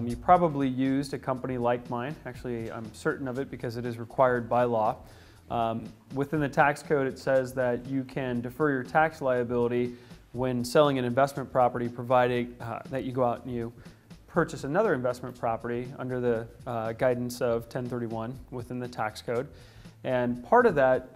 You probably used a company like mine. Actually, I'm certain of it because it is required by law. Within the tax code, it says that you can defer your tax liability when selling an investment property, provided that you go out and you purchase another investment property under the guidance of 1031 within the tax code. And part of that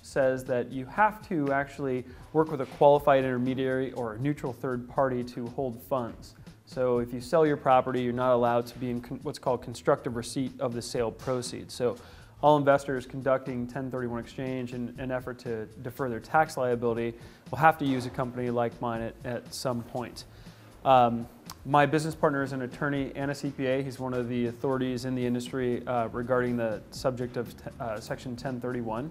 says that you have to actually work with a qualified intermediary or a neutral third party to hold funds. So if you sell your property, you're not allowed to be in what's called constructive receipt of the sale proceeds. So all investors conducting 1031 exchange in an effort to defer their tax liability will have to use a company like mine at some point. My business partner is an attorney and a CPA. He's one of the authorities in the industry regarding the subject of Section 1031.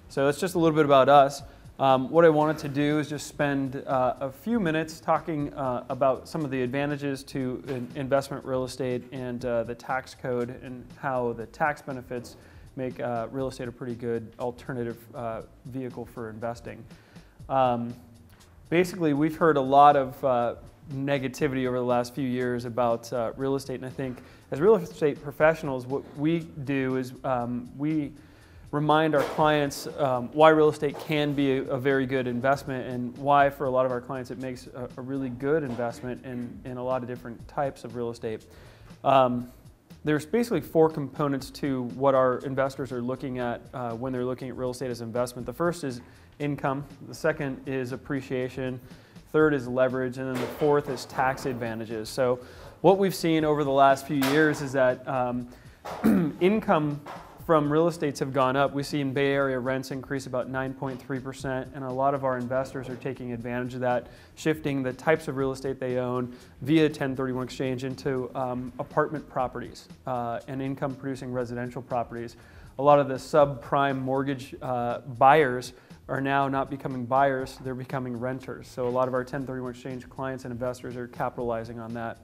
So that's just a little bit about us. What I wanted to do is just spend a few minutes talking about some of the advantages to investment real estate and the tax code and how the tax benefits make real estate a pretty good alternative vehicle for investing. Basically, we've heard a lot of negativity over the last few years about real estate, and I think as real estate professionals, what we do is we remind our clients why real estate can be a very good investment and why for a lot of our clients it makes a really good investment in a lot of different types of real estate. There's basically four components to what our investors are looking at when they're looking at real estate as investment. The first is income, the second is appreciation, third is leverage, and then the fourth is tax advantages. So what we've seen over the last few years is that income from real estates have gone up. We see in Bay Area rents increase about 9.3%, and a lot of our investors are taking advantage of that, shifting the types of real estate they own via 1031 exchange into apartment properties and income-producing residential properties. A lot of the subprime mortgage buyers are now not becoming buyers, they're becoming renters. So a lot of our 1031 exchange clients and investors are capitalizing on that.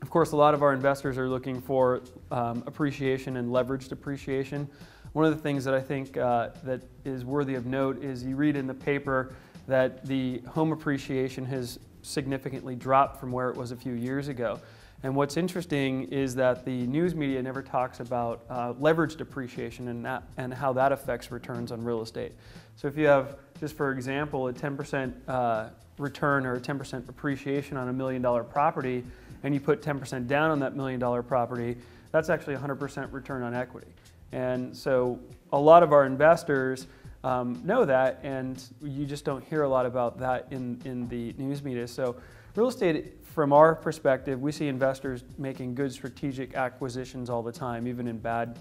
Of course, a lot of our investors are looking for appreciation and leveraged appreciation. One of the things that I think that is worthy of note is you read in the paper that the home appreciation has significantly dropped from where it was a few years ago. And what's interesting is that the news media never talks about leveraged appreciation and how that affects returns on real estate. So if you have, just for example, a 10% return or a 10% appreciation on $1 million property, and you put 10% down on that $1 million property, that's actually 100% return on equity. And so a lot of our investors know that, and you just don't hear a lot about that in the news media. So real estate, from our perspective, we see investors making good strategic acquisitions all the time, even in bad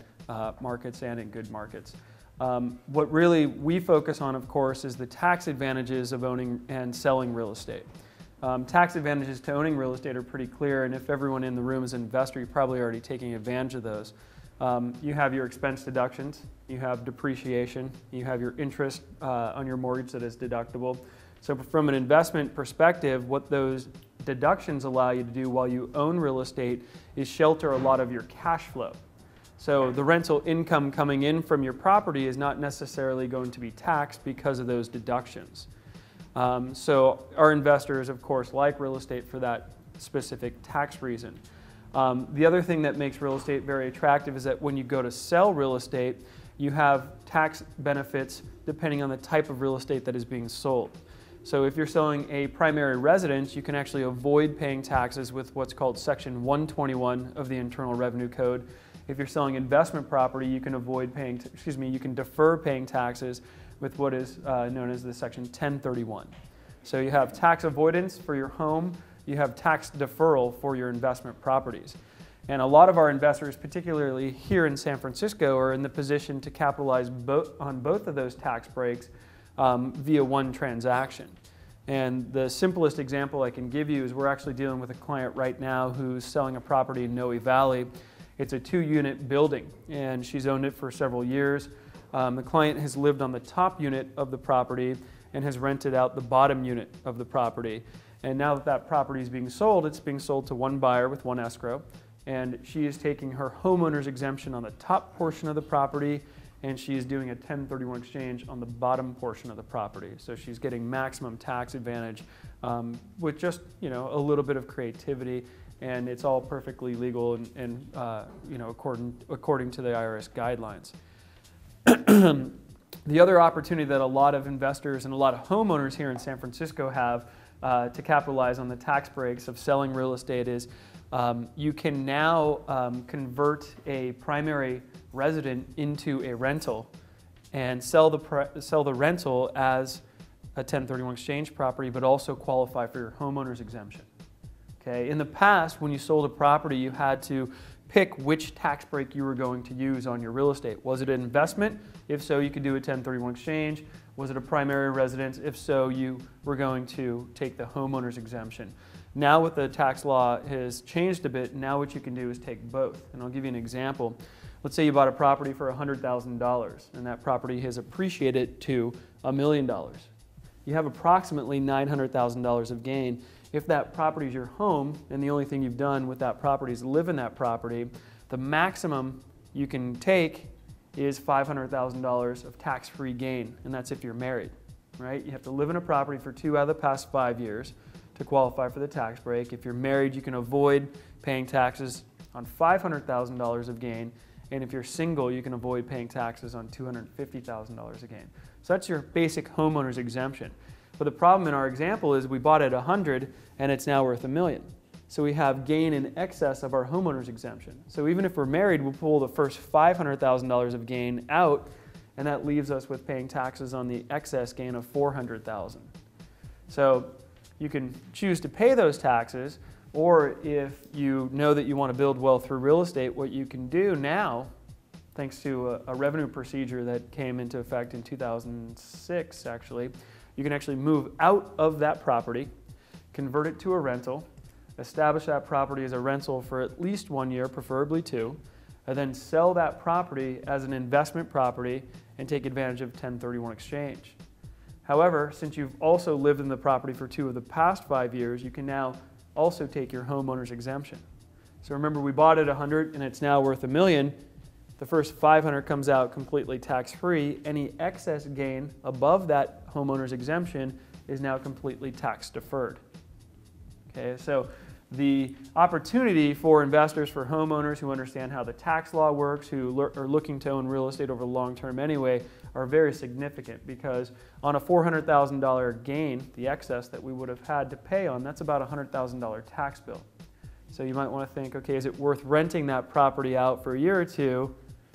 markets and in good markets. What really we focus on, of course, is the tax advantages of owning and selling real estate. Tax advantages to owning real estate are pretty clear, and if everyone in the room is an investor, you're probably already taking advantage of those. You have your expense deductions, you have depreciation, you have your interest on your mortgage that is deductible. So from an investment perspective, what those deductions allow you to do while you own real estate is shelter a lot of your cash flow. So the rental income coming in from your property is not necessarily going to be taxed because of those deductions. So our investors, of course, like real estate for that specific tax reason. The other thing that makes real estate very attractive is that when you go to sell real estate, you have tax benefits depending on the type of real estate that is being sold. So if you're selling a primary residence, you can actually avoid paying taxes with what's called Section 121 of the Internal Revenue Code. If you're selling investment property, you can you can defer paying taxes with what is known as the Section 1031. So you have tax avoidance for your home, you have tax deferral for your investment properties. And a lot of our investors, particularly here in San Francisco, are in the position to capitalize on both of those tax breaks via one transaction. And the simplest example I can give you is we're actually dealing with a client right now who's selling a property in Noe Valley. It's a 2-unit building, and she's owned it for several years. The client has lived on the top unit of the property and has rented out the bottom unit of the property. And now that that property is being sold, it's being sold to one buyer with one escrow. And she is taking her homeowner's exemption on the top portion of the property, and she is doing a 1031 exchange on the bottom portion of the property. So she's getting maximum tax advantage with just a little bit of creativity and it's all perfectly legal and you know, according to the IRS guidelines. The other opportunity that a lot of investors and a lot of homeowners here in San Francisco have to capitalize on the tax breaks of selling real estate is you can now convert a primary resident into a rental and sell the rental as a 1031 exchange property, but also qualify for your homeowner's exemption. Okay. In the past, when you sold a property, you had to pick which tax break you were going to use on your real estate. Was it an investment? If so, you could do a 1031 exchange. Was it a primary residence? If so, you were going to take the homeowner's exemption. Now with the tax law has changed a bit, now what you can do is take both. And I'll give you an example. Let's say you bought a property for $100,000 and that property has appreciated to $1 million. You have approximately $900,000 of gain. If that property is your home and the only thing you've done with that property is live in that property, the maximum you can take is $500,000 of tax-free gain, and that's if you're married, right? You have to live in a property for 2 out of the past 5 years to qualify for the tax break. If you're married, you can avoid paying taxes on $500,000 of gain, and if you're single, you can avoid paying taxes on $250,000 of gain. So that's your basic homeowner's exemption. But the problem in our example is we bought it at 100 and it's now worth $1 million. So we have gain in excess of our homeowner's exemption. So even if we're married, we'll pull the first $500,000 of gain out, and that leaves us with paying taxes on the excess gain of $400,000. So you can choose to pay those taxes, or if you know that you want to build wealth through real estate, what you can do now, thanks to a revenue procedure that came into effect in 2006 actually, you can actually move out of that property, convert it to a rental, establish that property as a rental for at least 1 year, preferably 2, and then sell that property as an investment property and take advantage of 1031 exchange. However, since you've also lived in the property for 2 of the past 5 years, you can now also take your homeowner's exemption. So remember, we bought it at 100 and it's now worth $1 million. The first 500 comes out completely tax-free. Any excess gain above that homeowner's exemption is now completely tax-deferred. Okay, so the opportunity for investors, for homeowners who understand how the tax law works, who are looking to own real estate over the long term anyway, are very significant, because on a $400,000 gain, the excess that we would have had to pay on, that's about a $100,000 tax bill. So you might want to think, okay, is it worth renting that property out for a year or 2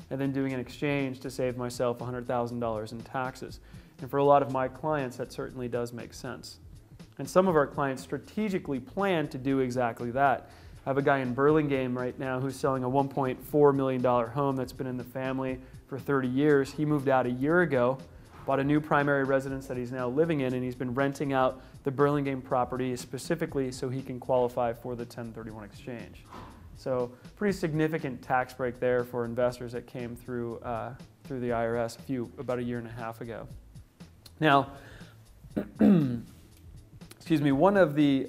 and then doing an exchange to save myself $100,000 in taxes? And for a lot of my clients, that certainly does make sense. And some of our clients strategically plan to do exactly that. I have a guy in Burlingame right now who's selling a $1.4 million home that's been in the family for 30 years. He moved out a year ago, bought a new primary residence that he's now living in, and he's been renting out the Burlingame property specifically so he can qualify for the 1031 exchange. So pretty significant tax break there for investors that came through through the IRS about 1.5 years ago. Now, excuse me, one of the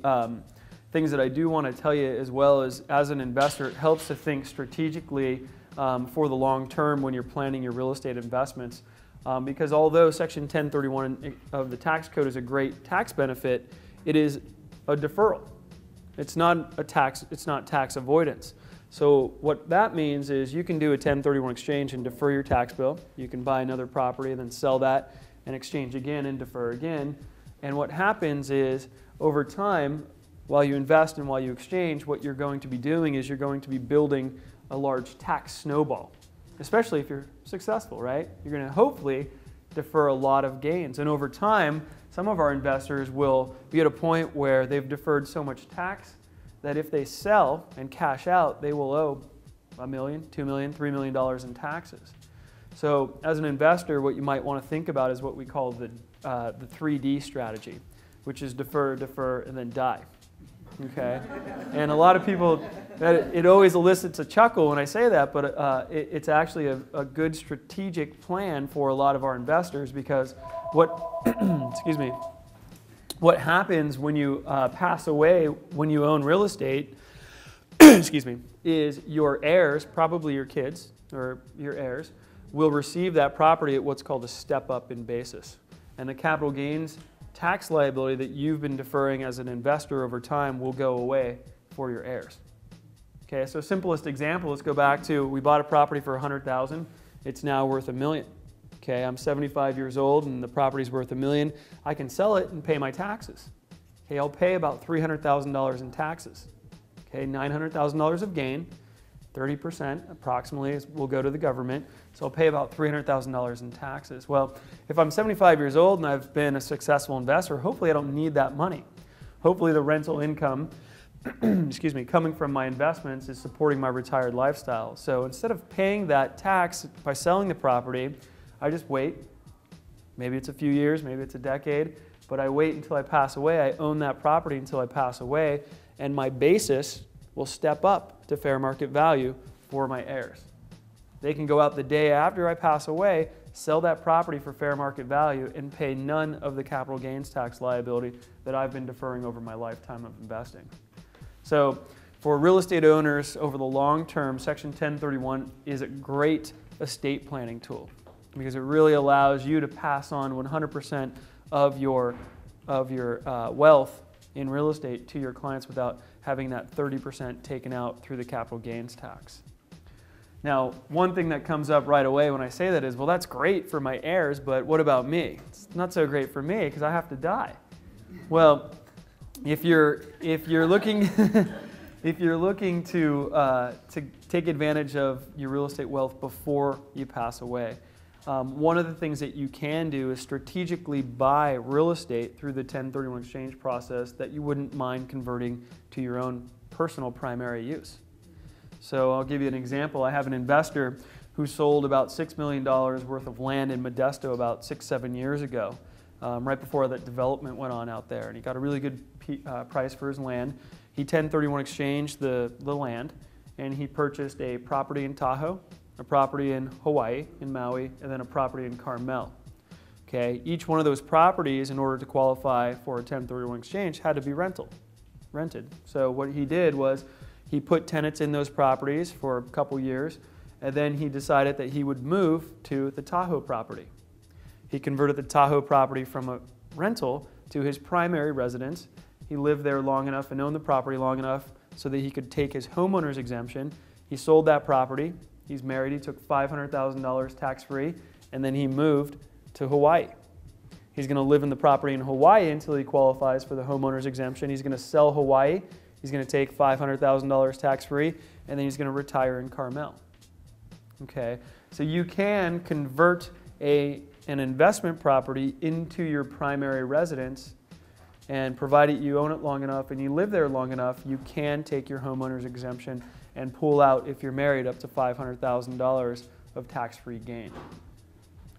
things that I do want to tell you as well is, as an investor, it helps to think strategically for the long term when you're planning your real estate investments. Because although Section 1031 of the tax code is a great tax benefit, it is a deferral. It's not a tax, it's not tax avoidance. So what that means is you can do a 1031 exchange and defer your tax bill. You can buy another property and then sell that and exchange again and defer again. And what happens is, over time, while you invest and while you exchange, what you're going to be doing is you're going to be building a large tax snowball, especially if you're successful, right? You're going to hopefully defer a lot of gains. And over time, some of our investors will be at a point where they've deferred so much tax that if they sell and cash out, they will owe $1 million, $2 million, $3 million in taxes. So as an investor, what you might want to think about is what we call the 3D strategy, which is defer, defer, and then die. Okay? And a lot of people, it always elicits a chuckle when I say that, but it's actually a good strategic plan for a lot of our investors, because what, excuse me, what happens when you pass away, when you own real estate, excuse me, is your heirs, probably your kids or your heirs, will receive that property at what's called a step-up in basis. And the capital gains tax liability that you've been deferring as an investor over time will go away for your heirs. Okay, so simplest example, let's go back to, we bought a property for $100,000. It's now worth $1 million. Okay, I'm 75 years old and the property's worth $1 million. I can sell it and pay my taxes. Okay, I'll pay about $300,000 in taxes. Okay, $900,000 of gain, 30% approximately will go to the government. So I'll pay about $300,000 in taxes. Well, if I'm 75 years old and I've been a successful investor, hopefully I don't need that money. Hopefully the rental income excuse me, coming from my investments is supporting my retired lifestyle. So instead of paying that tax by selling the property, I just wait. Maybe it's a few years, maybe it's a decade, but I wait until I pass away. I own that property until I pass away, and my basis will step up to fair market value for my heirs. They can go out the day after I pass away, sell that property for fair market value, and pay none of the capital gains tax liability that I've been deferring over my lifetime of investing. So for real estate owners over the long term, Section 1031 is a great estate planning tool because it really allows you to pass on 100% of your wealth in real estate to your clients without having that 30% taken out through the capital gains tax. Now, one thing that comes up right away when I say that is, well, that's great for my heirs, but what about me? It's not so great for me because I have to die. Well, if you're looking if you're looking to take advantage of your real estate wealth before you pass away, one of the things that you can do is strategically buy real estate through the 1031 exchange process that you wouldn't mind converting to your own personal primary use. So I'll give you an example. I have an investor who sold about $6 million worth of land in Modesto about 6-7 years ago. Right before that development went on out there, and he got a really good price for his land. He 1031 exchanged the land, and he purchased a property in Tahoe, a property in Hawaii, in Maui, and then a property in Carmel. Okay, each one of those properties, in order to qualify for a 1031 exchange, had to be rented. So what he did was he put tenants in those properties for a couple years, and then he decided that he would move to the Tahoe property. He converted the Tahoe property from a rental to his primary residence. He lived there long enough and owned the property long enough so that he could take his homeowner's exemption. He sold that property. He's married. He took $500,000 tax-free, and then he moved to Hawaii. He's going to live in the property in Hawaii until he qualifies for the homeowner's exemption. He's going to sell Hawaii. He's going to take $500,000 tax-free, and then he's going to retire in Carmel. Okay, so you can convert an investment property into your primary residence, and provided you own it long enough and you live there long enough, you can take your homeowner's exemption and pull out, if you're married, up to $500,000 of tax-free gain.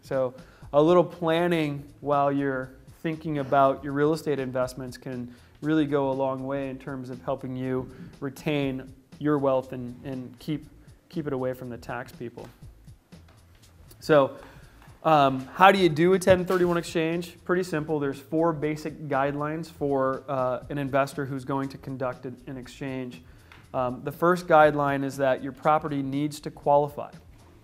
So a little planning while you're thinking about your real estate investments can really go a long way in terms of helping you retain your wealth and keep it away from the tax people. So how do you do a 1031 exchange? Pretty simple. There's 4 basic guidelines for an investor who's going to conduct an exchange. The first guideline is that your property needs to qualify.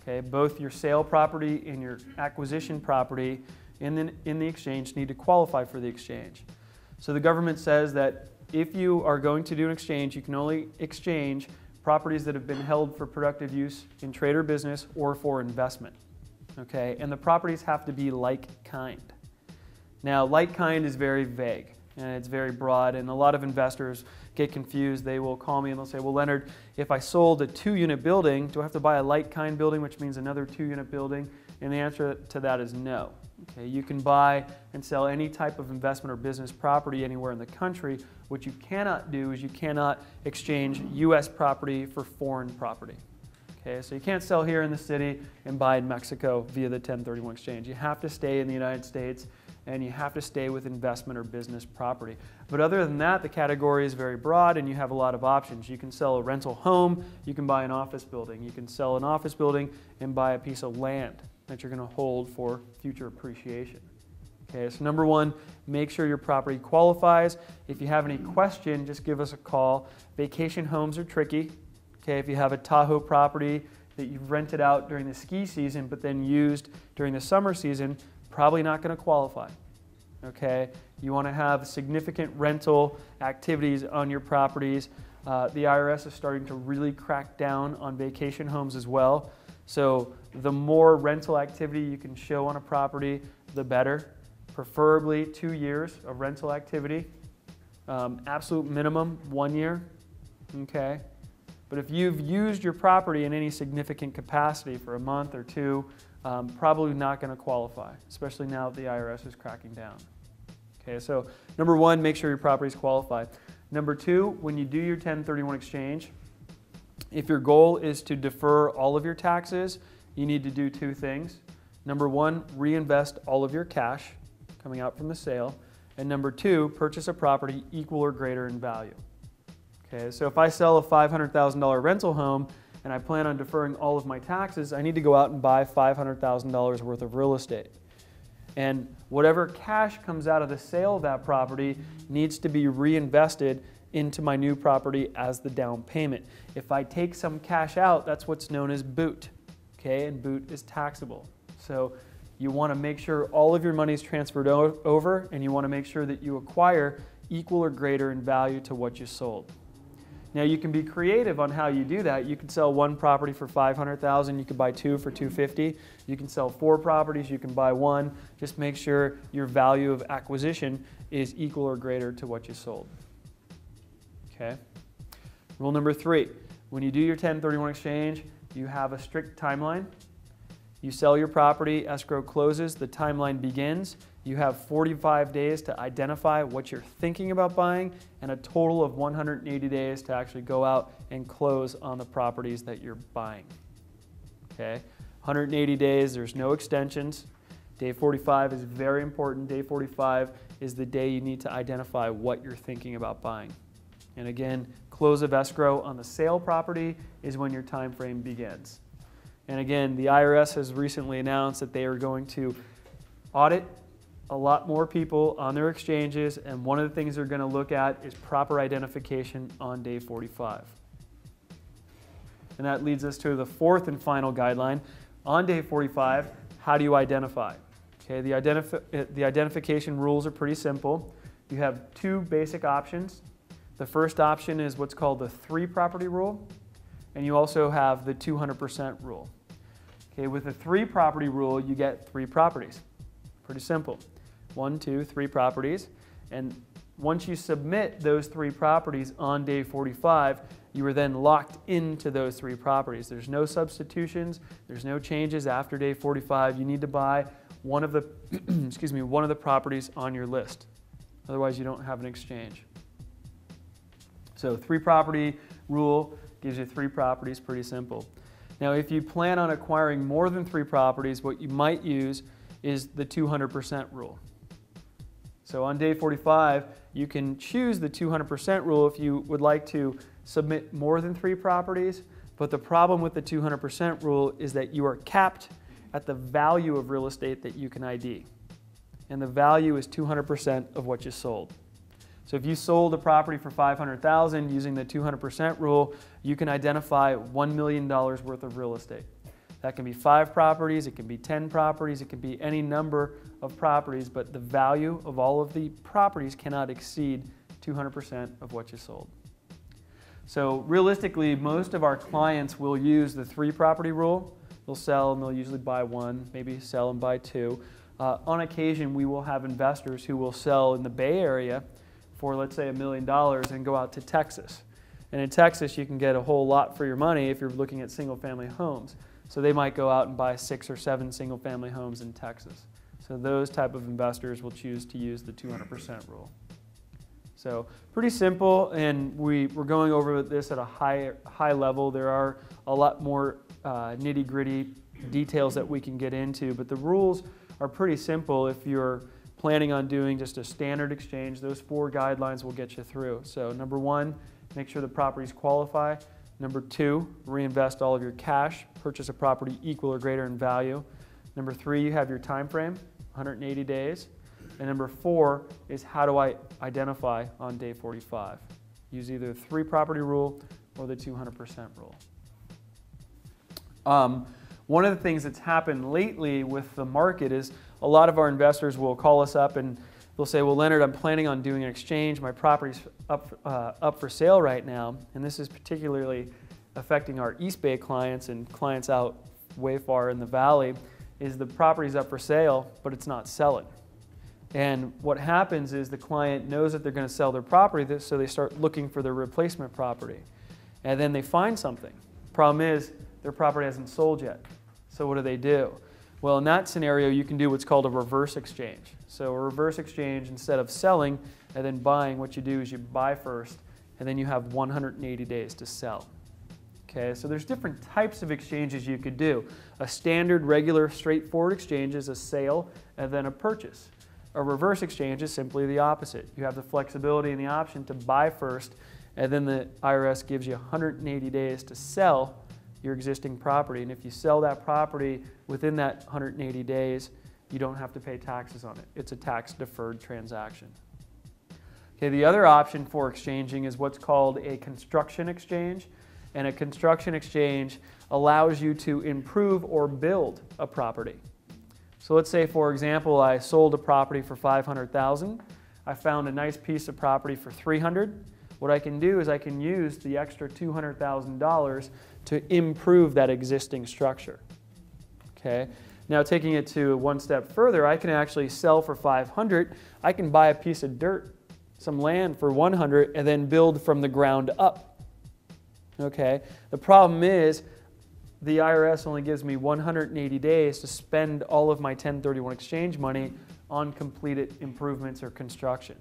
Okay, both your sale property and your acquisition property in the exchange need to qualify for the exchange. So the government says that if you are going to do an exchange, you can only exchange properties that have been held for productive use in trade or business or for investment. Okay, and the properties have to be like kind. Now, like kind is very vague and it's very broad, and a lot of investors get confused. They will call me and they'll say, well, Leonard, if I sold a 2-unit building, do I have to buy a like kind building, which means another 2-unit building? And the answer to that is no. Okay, you can buy and sell any type of investment or business property anywhere in the country. What you cannot do is you cannot exchange U.S. property for foreign property. Okay, so you can't sell here in the city and buy in Mexico via the 1031 exchange. You have to stay in the United States, and you have to stay with investment or business property. But other than that, the category is very broad and you have a lot of options. You can sell a rental home, you can buy an office building. You can sell an office building and buy a piece of land that you're going to hold for future appreciation. Okay, so number 1, make sure your property qualifies. If you have any question, just give us a call. Vacation homes are tricky. Okay, if you have a Tahoe property that you've rented out during the ski season but then used during the summer season, probably not going to qualify. Okay, you want to have significant rental activities on your properties. The IRS is starting to really crack down on vacation homes as well. So the more rental activity you can show on a property, the better. Preferably 2 years of rental activity. Absolute minimum 1 year. Okay. But if you've used your property in any significant capacity for a month or two, probably not going to qualify, especially now that the IRS is cracking down. Okay, so number one, make sure your property is qualified. Number two, when you do your 1031 exchange, if your goal is to defer all of your taxes, you need to do two things. Number one, reinvest all of your cash coming out from the sale. And number two, purchase a property equal or greater in value. Okay, so if I sell a $500,000 rental home and I plan on deferring all of my taxes, I need to go out and buy $500,000 worth of real estate. And whatever cash comes out of the sale of that property needs to be reinvested into my new property as the down payment. If I take some cash out, that's what's known as boot. Okay, and boot is taxable. So you want to make sure all of your money is transferred over, and you want to make sure that you acquire equal or greater in value to what you sold. Now you can be creative on how you do that. You can sell one property for $500,000, you could buy two for $250,000. You can sell 4 properties, you can buy one. Just make sure your value of acquisition is equal or greater to what you sold. Okay. Rule number 3, when you do your 1031 exchange, you have a strict timeline. You sell your property, escrow closes, the timeline begins. You have 45 days to identify what you're thinking about buying and a total of 180 days to actually go out and close on the properties that you're buying. Okay, 180 days, there's no extensions. Day 45 is very important. Day 45 is the day you need to identify what you're thinking about buying. And again, close of escrow on the sale property is when your time frame begins. And again, the IRS has recently announced that they are going to audit a lot more people on their exchanges, and one of the things they're going to look at is proper identification on day 45. And that leads us to the 4th and final guideline. On day 45, how do you identify? Okay, the identification rules are pretty simple. You have 2 basic options. The first option is what's called the 3 property rule, and you also have the 200% rule. Okay, with the 3 property rule, you get 3 properties. Pretty simple. 1, 2, 3 properties. And once you submit those 3 properties on day 45, you are then locked into those 3 properties. There's no substitutions, there's no changes after day 45. You need to buy one of the one of the properties on your list. Otherwise, you don't have an exchange. So 3 property rule gives you 3 properties, pretty simple. Now, if you plan on acquiring more than 3 properties, what you might use is the 200% rule. So on day 45, you can choose the 200% rule if you would like to submit more than 3 properties, but the problem with the 200% rule is that you are capped at the value of real estate that you can ID. And the value is 200% of what you sold. So if you sold a property for $500,000 using the 200% rule, you can identify $1 million worth of real estate. That can be 5 properties, it can be 10 properties, it can be any number of properties, but the value of all of the properties cannot exceed 200% of what you sold. So realistically, most of our clients will use the 3 property rule. They'll sell and they'll usually buy 1, maybe sell and buy 2. On occasion, we will have investors who will sell in the Bay Area for, let's say, $1 million and go out to Texas. And in Texas, you can get a whole lot for your money if you're looking at single-family homes. So they might go out and buy 6 or 7 single-family homes in Texas. So those type of investors will choose to use the 200% rule. So pretty simple, and we're going over this at a high level. There are a lot more nitty-gritty details that we can get into, but the rules are pretty simple. If you're planning on doing just a standard exchange, those 4 guidelines will get you through. So number 1, make sure the properties qualify. Number 2, reinvest all of your cash, purchase a property equal or greater in value. Number 3, you have your time frame, 180 days. And number 4 is how do I identify on day 45? Use either the 3 property rule or the 200% rule. One of the things that's happened lately with the market is a lot of our investors will call us up and will say, well, Leonard, I'm planning on doing an exchange. My property's up for sale right now. And this is particularly affecting our East Bay clients and clients out way far in the valley, is the property's up for sale, but it's not selling. And what happens is the client knows that they're going to sell their property, so they start looking for their replacement property. And then they find something. Problem is, their property hasn't sold yet. So what do? Well, in that scenario, you can do what's called a reverse exchange. So a reverse exchange, instead of selling and then buying, what you do is you buy first, and then you have 180 days to sell. Okay, so there's different types of exchanges you could do. A standard, regular, straightforward exchange is a sale and then a purchase. A reverse exchange is simply the opposite. You have the flexibility and the option to buy first, and then the IRS gives you 180 days to sell your existing property. And if you sell that property within that 180 days, you don't have to pay taxes on it. It's a tax-deferred transaction. Okay, the other option for exchanging is what's called a construction exchange. And a construction exchange allows you to improve or build a property. So let's say, for example, I sold a property for $500,000. I found a nice piece of property for $300,000. What I can do is I can use the extra $200,000 to improve that existing structure. Okay? Now, taking it to one step further, I can actually sell for $500,000. I can buy a piece of dirt, some land for $100,000, and then build from the ground up. Okay? The problem is the IRS only gives me 180 days to spend all of my 1031 exchange money on completed improvements or construction.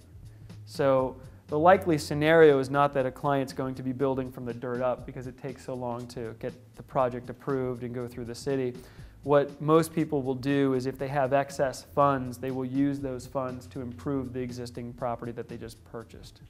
So the likely scenario is not that a client's going to be building from the dirt up, because it takes so long to get the project approved and go through the city. What most people will do is, if they have excess funds, they will use those funds to improve the existing property that they just purchased.